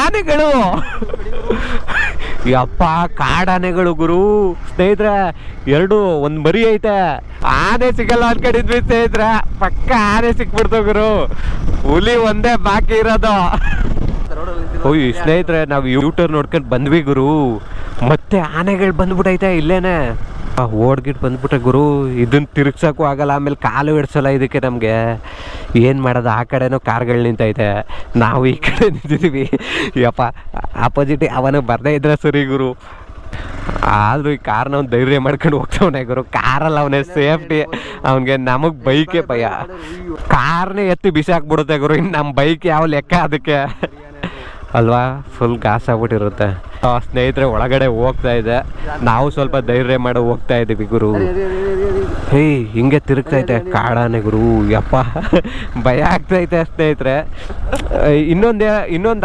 ಆನೆಗಳು ಯಪ್ಪ ಕಾಡಾನೆಗಳು ಗುರು. ಸ್ನೇಹಿತರೆ ಎರಡು ಒಂದ್ ಮರಿ ಐತೆ. ಆನೆ ಸಿಗಲ್ಲ ಅನ್ಕೊಂಡಿದ್ವಿ ಸ್ನೇಹಿತರೆ, ಪಕ್ಕ ಆನೆ ಸಿಕ್ಬಿಡ್ತು ಗುರು. ಹುಲಿ ಒಂದೇ ಬಾಕಿ ಇರೋದು. ಓಯ್ ಸ್ನೇಹಿತರೆ, ನಾವು ಯೂಟರ್ ನೋಡ್ಕೊಂಡು ಬಂದ್ವಿ ಗುರು, ಮತ್ತೆ ಆನೆಗಳು ಬಂದ್ಬಿಟ್ಟೈತೆ ಇಲ್ಲೇನೆ. ಓಡ್ಗಿಟ್ ಬಂದ್ಬಿಟ್ಟೆ ಗುರು. ಇದನ್ನ ತಿರುಗ್ಸಕ್ಕೂ ಆಗಲ್ಲ, ಆಮೇಲೆ ಕಾಲು ಇಡ್ಸಲ್ಲ ಇದಕ್ಕೆ. ನಮಗೆ ಏನು ಮಾಡೋದು? ಆ ಕಡೆನೂ ಕಾರ್ಗಳು ನಿಂತೈತೆ, ನಾವು ಈ ಕಡೆ ನಿಂತಿದ್ದೀವಿ. ಯಪ್ಪ ಆಪೋಸಿಟ್ ಅವನು ಬರ್ದೇ ಇದ್ರೆ ಸರಿ ಗುರು. ಆದ್ರೂ ಈ ಕಾರ್ನ ಅವ್ನು ಧೈರ್ಯ ಮಾಡ್ಕೊಂಡು ಹೋಗ್ತವನೆ ಗುರು. ಕಾರಲ್ಲಿ ಅವನೇ ಸೇಫ್ಟಿ, ಅವನಿಗೆ. ನಮಗೆ ಬೈಕೇ ಭಯ. ಕಾರ್ನೇ ಎತ್ತಿ ಬಿಸಿ ಹಾಕ್ಬಿಡುತ್ತೆ ಗುರು. ಇನ್ನು ನಮ್ಮ ಬೈಕ್ ಯಾವ ಲೆಕ್ಕ ಅದಕ್ಕೆ ಅಲ್ವಾ? ಫುಲ್ ಗಾಸ್ ಆಗ್ಬಿಟ್ಟಿರುತ್ತೆ. ಸ್ನೇಹಿತರೆ ಒಳಗಡೆ ಹೋಗ್ತಾ ಇದೆ, ನಾವು ಸ್ವಲ್ಪ ಧೈರ್ಯ ಮಾಡಿ ಹೋಗ್ತಾ ಇದ್ದೀವಿ ಗುರು. ಹಿಂಗೆ ತಿರುಗ್ತೈತೆ ಕಾಡಾನೆ ಗುರು. ಯಪ್ಪ ಭಯ ಆಗ್ತೈತೆ ಸ್ನೇಹಿತರೆ. ಇನ್ನೊಂದು